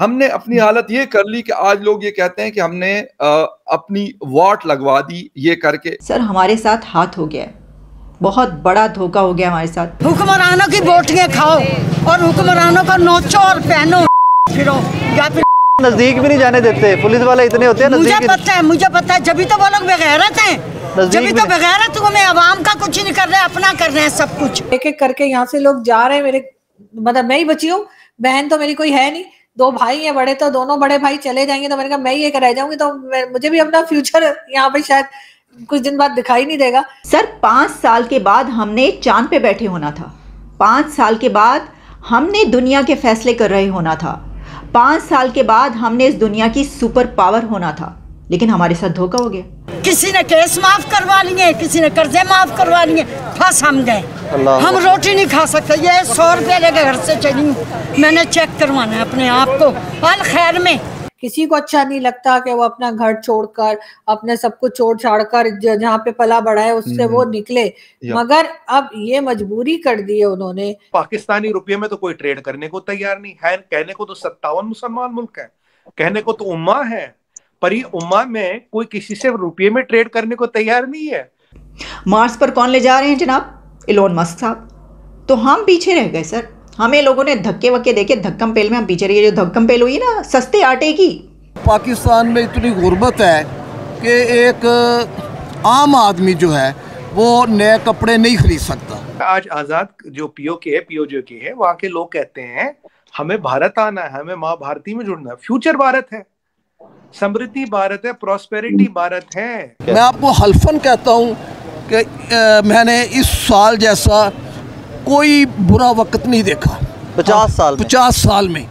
हमने अपनी हालत ये कर ली कि आज लोग ये कहते हैं कि हमने अपनी वोट लगवा दी ये करके। सर हमारे साथ हाथ हो गया है, बहुत बड़ा धोखा हो गया हमारे साथ। हुक्मरानों की बोटियां खाओ और हुक्मरानों को नोचो और पहनो फिरो, या फिर नजदीक भी नहीं जाने देते पुलिस वाले, इतने होते हैं। मुझे पता है जब तो वो लोग बेगैरत हैं, जब तो बेगैरत में आवाम का कुछ नहीं कर रहे, अपना कर रहे हैं सब कुछ। एक एक करके यहाँ से लोग जा रहे हैं। मेरे मतलब मैं ही बची हूँ, बहन तो मेरी कोई है नहीं, 2 भाई हैं बड़े, तो दोनों बड़े भाई चले जाएंगे तो मैंने कहा मैं ही एक रह जाऊंगी, तो मुझे भी अपना फ्यूचर यहाँ पे शायद कुछ दिन बाद दिखाई नहीं देगा। सर 5 साल के बाद हमने चांद पे बैठे होना था, 5 साल के बाद हमने दुनिया के फैसले कर रहे होना था, 5 साल के बाद हमने इस दुनिया की सुपर पावर होना था, लेकिन हमारे साथ धोखा हो गया। किसी ने केस माफ करवा लिए, किसी ने कर्जे माफ करवा लिए, फंस हम गए। हम रोटी नहीं खा सकते। ये 100 रुपये लेके घर से चली, मैंने चेक करवाना है अपने आप को अल खैर में। किसी को अच्छा नहीं लगता कि वो अपना घर छोड़कर, अपने सब कुछ छोड़ छाड़ कर जहाँ पे पला बढ़ा है उससे वो निकले, मगर अब ये मजबूरी कर दी है उन्होंने। पाकिस्तानी रुपये में तो कोई ट्रेड करने को तैयार नहीं है। कहने को तो 57 मुसलमान मुल्क है, कहने को तो उम्मा है, पर ये उम्मा में कोई किसी से रुपये में ट्रेड करने को तैयार नहीं है। मार्स पर कौन ले जा रहे हैं जनाब? इलोन मस्क साहब। तो हम पीछे रह गए सर, हमें लोगों ने धक्के वक्के देके धक्कम पेल में हम पीछे रह गए। जो धक्कम पेल हुई ना सस्ते आटे की। पाकिस्तान में इतनी गुर्बत है कि एक आम आदमी जो है वो नए कपड़े नहीं खरीद सकता। आज आजाद जो पीओजे है वहाँ के लोग कहते हैं हमें भारत आना है, हमें माँ भारती में जुड़ना है। फ्यूचर भारत है, समृद्धि भारत है, प्रॉस्पेरिटी भारत है। मैं आपको हल्फन कहता हूँ कि मैंने इस साल जैसा कोई बुरा वक्त नहीं देखा 50 साल में।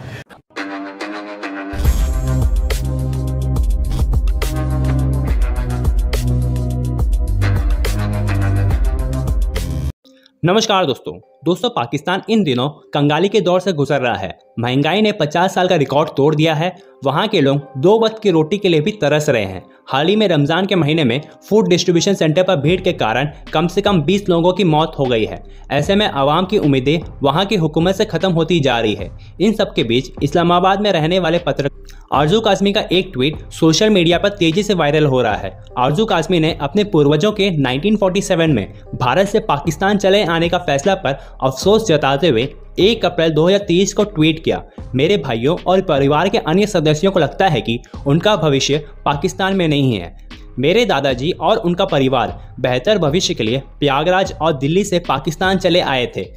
नमस्कार दोस्तों, पाकिस्तान इन दिनों कंगाली के दौर से गुजर रहा है। महंगाई ने 50 साल का रिकॉर्ड तोड़ दिया है। वहाँ के लोग 2 वक्त की रोटी के लिए भी तरस रहे हैं। हाल ही में रमज़ान के महीने में फूड डिस्ट्रीब्यूशन सेंटर पर भीड़ के कारण कम से कम 20 लोगों की मौत हो गई है। ऐसे में आवाम की उम्मीदें वहाँ की हुकूमत से ख़त्म होती जा रही है। इन सब के बीच इस्लामाबाद में रहने वाले पत्रकार आरजू काज़मी का एक ट्वीट सोशल मीडिया पर तेजी से वायरल हो रहा है। आरजू काज़मी ने अपने पूर्वजों के 1947 में भारत से पाकिस्तान चले आने का फैसला पर अफसोस जताते हुए 1 अप्रैल 2023 को ट्वीट किया। मेरे भाइयों और परिवार के अन्य सदस्यों को लगता है कि उनका भविष्य पाकिस्तान में नहीं है। मेरे दादाजी और उनका परिवार बेहतर भविष्य के लिए प्रयागराज और दिल्ली से पाकिस्तान चले आए थे।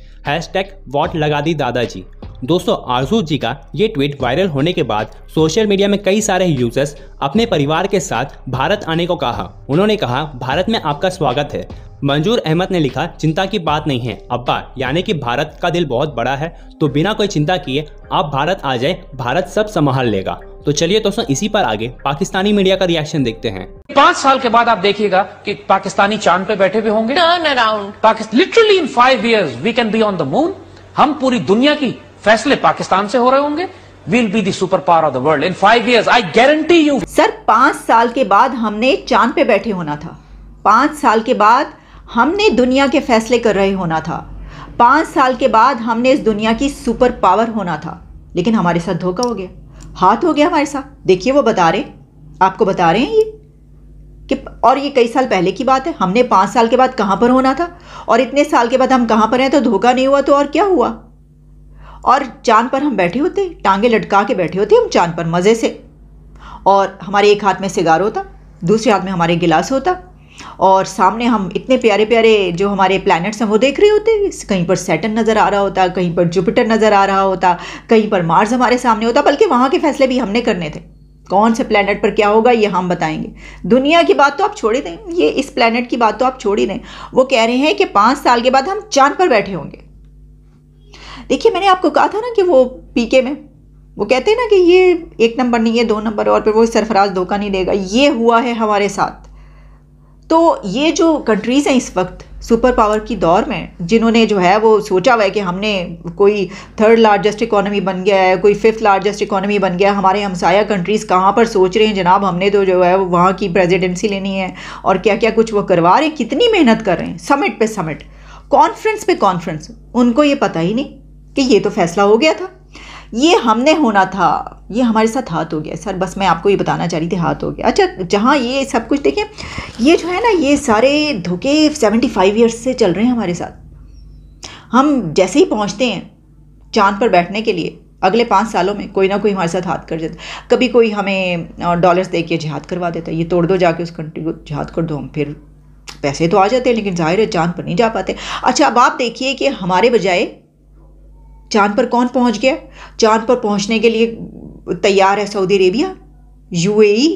#वोट लगा दी दादाजी। दोस्तों, आरजू जी का ये ट्वीट वायरल होने के बाद सोशल मीडिया में कई सारे यूजर्स अपने परिवार के साथ भारत आने को कहा। उन्होंने कहा, भारत में आपका स्वागत है। मंजूर अहमद ने लिखा, चिंता की बात नहीं है अब्बा, यानी कि भारत का दिल बहुत बड़ा है, तो बिना कोई चिंता किए आप भारत आ जाए, भारत सब संभाल लेगा। तो चलिए दोस्तों, इसी पर आगे पाकिस्तानी मीडिया का रिएक्शन देखते हैं। 5 साल के बाद आप देखिएगा कि पाकिस्तानी चांद पे बैठे हुए होंगे। Turn around literally in 5 years we can be on the moon. हम पूरी दुनिया की फैसले पाकिस्तान से हो रहे होंगे। We'll be the superpower of the world in 5 years, I guarantee you। Sir 5 साल के बाद हमने चांद पे बैठे होना था, 5 साल के बाद हमने दुनिया के फैसले कर रहे होना था, 5 साल के बाद हमने इस दुनिया की सुपर पावर होना था, लेकिन हमारे साथ धोखा हो गया, हाथ हो गया हमारे साथ। देखिए वो बता रहे, आपको बता रहे हैं ये कि, और ये कई साल पहले की बात है। हमने 5 साल के बाद कहाँ पर होना था और इतने साल के बाद हम कहाँ पर हैं, तो धोखा नहीं हुआ तो और क्या हुआ। और चांद पर हम बैठे होते, टांगे लटका के बैठे होते हम चांद पर मज़े से, और हमारे एक हाथ में सिगार होता, दूसरे हाथ में हमारे गिलास होता, और सामने हम इतने प्यारे प्यारे जो हमारे प्लैनेट्स हैं वो देख रहे होते। कहीं पर सैटर्न नज़र आ रहा होता, कहीं पर जुपिटर नज़र आ रहा होता, कहीं पर मार्स हमारे सामने होता। बल्कि वहाँ के फैसले भी हमने करने थे, कौन से प्लैनेट पर क्या होगा ये हम बताएंगे। दुनिया की बात तो आप छोड़ ही दें, ये इस प्लैनेट की बात तो आप छोड़ ही दें। वो कह रहे हैं कि 5 साल के बाद हम चांद पर बैठे होंगे। देखिए, मैंने आपको कहा था ना कि वो पीके में वो कहते हैं ना कि ये 1 नंबर नहीं है 2 नंबर, और फिर वो सरफराज धोखा नहीं देगा। ये हुआ है हमारे साथ। तो ये जो कंट्रीज़ हैं इस वक्त सुपर पावर की दौर में, जिन्होंने जो है वो सोचा हुआ है कि हमने कोई 3rd लार्जेस्ट इकोनॉमी बन गया है, कोई 5th लार्जेस्ट इकोनॉमी बन गया। हमारे हमसाया कंट्रीज़ कहाँ पर सोच रहे हैं जनाब, हमने तो जो है वो वहाँ की प्रेसिडेंसी लेनी है, और क्या क्या कुछ वो करवा रहे हैं, कितनी मेहनत कर रहे हैं, समिट पे समिट, कॉन्फ्रेंस पे कॉन्फ्रेंस। उनको ये पता ही नहीं कि ये तो फैसला हो गया था। ये हमने होना था, ये हमारे साथ हाथ हो गया सर। बस मैं आपको ये बताना चाह रही थी, हाथ हो गया। अच्छा, जहाँ ये सब कुछ देखें, ये जो है ना, ये सारे धोखे 75 ईयर्स से चल रहे हैं हमारे साथ। हम जैसे ही पहुँचते हैं चाँद पर बैठने के लिए, अगले 5 सालों में कोई ना कोई हमारे साथ हाथ कर जाता। कभी कोई हमें डॉलर्स दे के जिहाद करवा देता है, ये तोड़ दो जाके उस कंट्री को, जिहाद कर दो। हम फिर पैसे तो आ जाते हैं, लेकिन जाहिर है चाँद पर नहीं जा पाते। अच्छा, अब आप देखिए कि हमारे बजाय चाँद पर कौन पहुंच गया? चाँद पर पहुंचने के लिए तैयार है Saudi Arabia, UAE,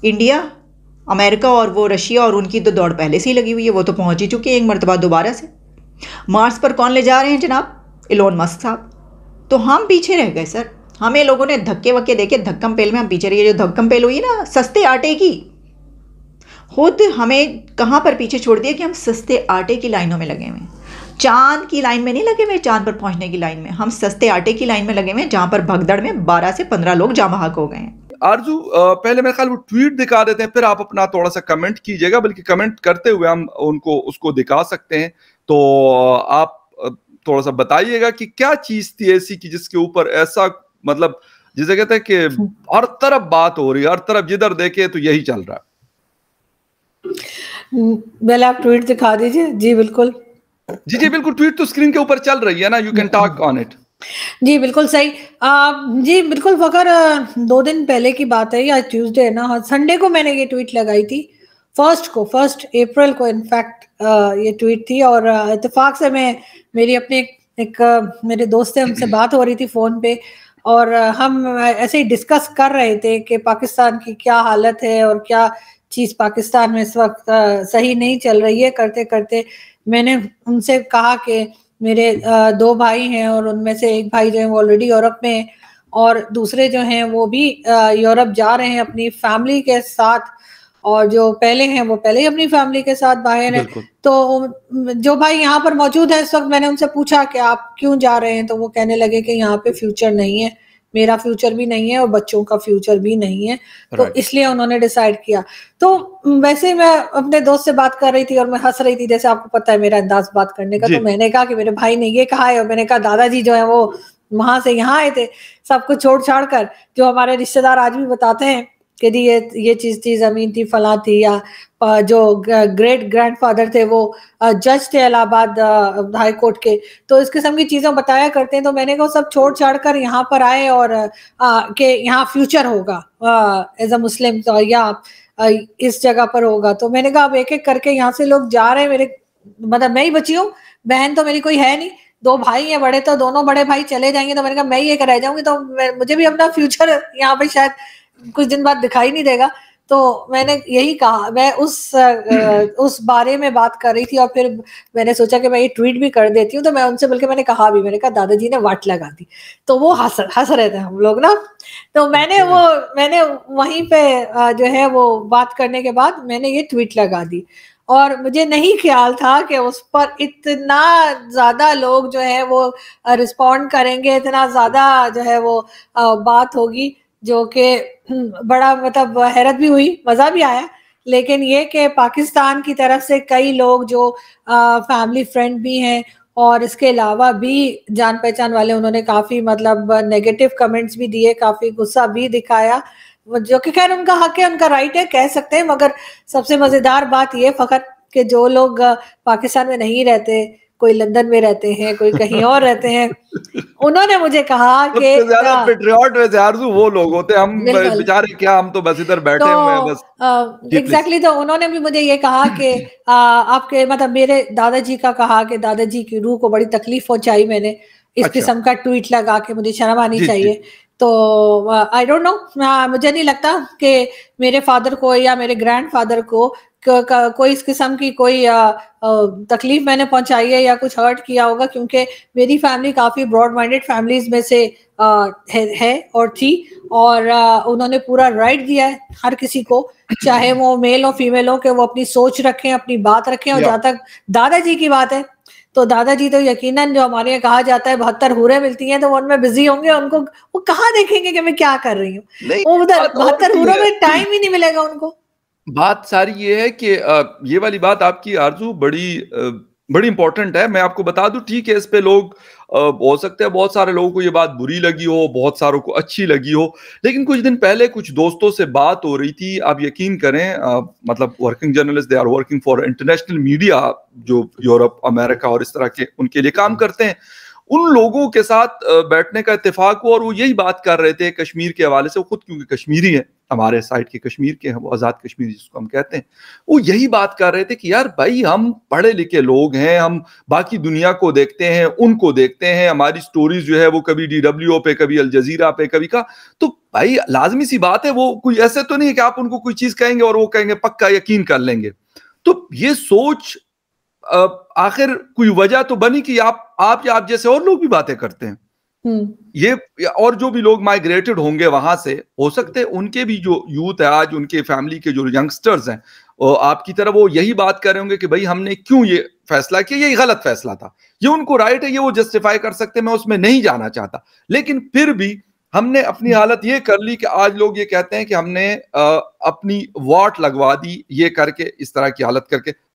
India, America और वो रशिया, और उनकी तो दौड़ पहले से ही लगी हुई है, वो तो पहुंच ही चुके हैं एक मरतबा दोबारा से। मार्स पर कौन ले जा रहे हैं जनाब? इलोन मस्क साहब। तो हम पीछे रह गए सर। हमें लोगों ने धक्के वक्के देके धक्कम पेल में हम पीछे रहे। जो धक्कम पेल हुई ना सस्ते आटे की, खुद हमें कहाँ पर पीछे छोड़ दिया कि हम सस्ते आटे की लाइनों में लगे हुए हैं। चांद की लाइन में नहीं लगे हुए, चांद पर पहुंचने की लाइन में, हम सस्ते आटे की लाइन में लगे हुए हैं, जहां पर भगदड़ में 12 से 15 लोग जाम बहक हो गए हैं। आरजू, पहले मेरे ख्याल वो ट्वीट दिखा देते हैं, फिर आप अपना थोड़ा सा कमेंट कीजिएगा, बल्कि कमेंट करते हुए हम उनको उसको दिखा सकते हैं। तो आप थोड़ा सा बताइएगा कि क्या चीज थी ऐसी कि जिसके ऊपर ऐसा, मतलब जिसे कहते हैं कि हर तरफ बात हो रही है, हर तरफ जिधर देखे तो यही चल रहा है। पहले आप ट्वीट दिखा दीजिए। जी बिल्कुल, जी बिल्कुल, ट्वीट तो स्क्रीन के ऊपर चल रही है ना, you can talk on it. जी बिल्कुल सही। जी बिल्कुल फकर, 2 दिन पहले की बात है, या ट्यूसडे है ना, संडे को मैंने ये ट्वीट लगाई थी, 1 अप्रैल को इनफैक्ट ये ट्वीट थी। और इत्तेफाक से मैं मेरी अपने मेरे दोस्त से हमसे बात हो रही थी फ़ोन पे, और हम ऐसे ही डिस्कस कर रहे थे कि पाकिस्तान की क्या हालत है और क्या चीज़ पाकिस्तान में इस वक्त सही नहीं चल रही है। करते करते मैंने उनसे कहा कि मेरे 2 भाई हैं, और उनमें से एक भाई जो है वो ऑलरेडी यूरोप में है, और दूसरे जो हैं वो भी यूरोप जा रहे हैं अपनी फैमिली के साथ, और जो पहले हैं वो पहले ही अपनी फैमिली के साथ बाहर हैं। तो जो भाई यहाँ पर मौजूद है इस वक्त, मैंने उनसे पूछा कि आप क्यों जा रहे हैं, तो वो कहने लगे कि यहाँ पे फ्यूचर नहीं है, मेरा फ्यूचर भी नहीं है और बच्चों का फ्यूचर भी नहीं है, तो इसलिए उन्होंने डिसाइड किया। तो वैसे मैं अपने दोस्त से बात कर रही थी और मैं हंस रही थी, जैसे आपको पता है मेरा अंदाज बात करने का। तो मैंने कहा कि मेरे भाई ने ये कहा है, और मैंने कहा दादाजी जो है वो वहां से यहाँ आए थे सब कुछ छोड़ छाड़ कर, जो हमारे रिश्तेदार आज भी बताते हैं कि ये चीज थी, जमीन थी, फला थी, या जो ग्रेट ग्रैंडफादर थे वो जज थे इलाहाबाद हाई कोर्ट के, तो इस किस्म की चीजें बताया करते हैं। तो मैंने कहा सब छोड़ छाड़ कर यहाँ पर आए, और कि यहाँ फ्यूचर होगा एज अ मुस्लिम, तो या इस जगह पर होगा। तो मैंने कहा अब एक एक करके यहाँ से लोग जा रहे हैं, मेरे मतलब मैं ही बची हूँ, बहन तो मेरी कोई है नहीं, 2 भाई हैं बड़े, तो दोनों बड़े भाई चले जाएंगे, तो मैंने कहा मैं ही एक रह जाऊंगी, तो मुझे भी अपना फ्यूचर यहाँ पे शायद कुछ दिन बाद दिखाई नहीं देगा। तो मैंने यही कहा, मैं उस बारे में बात कर रही थी, और फिर मैंने सोचा कि मैं ये ट्वीट भी कर देती हूँ। तो मैं उनसे बल्कि मैंने कहा भी, मैंने कहा दादाजी ने वाट लगा दी, तो वो हंस रहे थे हम लोग ना। तो मैंने वहीं पे जो है वो बात करने के बाद मैंने ये ट्वीट लगा दी, और मुझे नहीं ख्याल था कि उस पर इतना ज्यादा लोग जो है वो रिस्पॉन्ड करेंगे, इतना ज्यादा जो है वो बात होगी, जो कि बड़ा मतलब हैरत भी हुई, मज़ा भी आया। लेकिन ये कि पाकिस्तान की तरफ से कई लोग जो फैमिली फ्रेंड भी हैं, और इसके अलावा भी जान पहचान वाले, उन्होंने काफ़ी मतलब नेगेटिव कमेंट्स भी दिए, काफ़ी गुस्सा भी दिखाया, जो कि खैर उनका हक है, उनका राइट है, कह सकते हैं। मगर सबसे मज़ेदार बात ये फ़कत कि जो लोग पाकिस्तान में नहीं रहते, कोई लंदन में रहते हैं, कोई कहीं और रहते हैं, उन्होंने मुझे कहा कि पेट्रियट वैसे आरज़ू वो लोग होते हैं, हम बेचारे क्या, हम तो बस इधर बैठे हुए हैं बस। एग्जैक्टली, तो उन्होंने भी मुझे ये कहा कि आपके मतलब मेरे दादाजी का कहा कि दादाजी की रूह को बड़ी तकलीफ पहुंचाई मैंने इस किस्म का ट्वीट लगा के, मुझे शर्म आनी चाहिए। तो आई डोंट नो, मुझे नहीं लगता कि मेरे फादर को या मेरे ग्रैंडफादर को कोई इस किस्म की कोई तकलीफ मैंने पहुंचाई है या कुछ हर्ट किया होगा, क्योंकि मेरी फैमिली काफ़ी ब्रॉड माइंडेड फैमिलीज में से है और थी, और उन्होंने पूरा राइट दिया है हर किसी को, चाहे वो मेल हो फीमेल हो, कि वो अपनी सोच रखें, अपनी बात रखें। और जहाँ तक दादाजी की बात है, तो दादाजी तो यकीनन, जो हमारे यहाँ कहा जाता है 72 हूरें मिलती हैं, तो वो उनमें बिजी होंगे, उनको वो कहाँ देखेंगे कि मैं क्या कर रही हूँ, वो उधर 72 हूरों में टाइम ही नहीं मिलेगा उनको। बात सारी ये है कि ये वाली बात आपकी आरजू बड़ी इंपॉर्टेंट है। मैं आपको बता दूं, ठीक है, इस पे लोग हो सकता है बहुत सारे लोगों को ये बात बुरी लगी हो, बहुत सारों को अच्छी लगी हो, लेकिन कुछ दिन पहले कुछ दोस्तों से बात हो रही थी, आप यकीन करें, मतलब working journalist, they are working for international media, जो यूरोप, अमेरिका और इस तरह के उनके लिए काम करते हैं। उन लोगों के साथ बैठने का इत्तेफाक हुआ और वो यही बात कर रहे थे कश्मीर के हवाले से। वो खुद क्योंकि कश्मीरी है, हमारे साइड के कश्मीर के हैं, वो आज़ाद कश्मीरी जिसको हम कहते हैं, वो यही बात कर रहे थे कि यार भाई हम पढ़े लिखे लोग हैं, हम बाकी दुनिया को देखते हैं, उनको देखते हैं, हमारी स्टोरीज जो है वो कभी DWO पे, कभी अल जजीरा पे, कभी का, तो भाई लाजमी सी बात है, वो कोई ऐसे तो नहीं है कि आप उनको कोई चीज कहेंगे और वो कहेंगे पक्का यकीन कर लेंगे। तो ये सोच आखिर कोई वजह तो बनी कि आप या आप जैसे और लोग भी बातें करते हैं। ये और जो भी लोग माइग्रेटेड होंगे वहां से, हो सकते हैं उनके भी जो यूथ है आज, उनके फैमिली के जो यंगस्टर्स हैं, आपकी तरह वो यही बात कर रहे होंगे कि भाई हमने क्यों ये फैसला किया, ये गलत फैसला था। ये उनको राइट है, ये वो जस्टिफाई कर सकते हैं, मैं उसमें नहीं जाना चाहता, लेकिन फिर भी हमने अपनी हालत ये कर ली कि आज लोग ये कहते हैं कि हमने अपनी वोट लगवा दी, ये करके, इस तरह की हालत करके।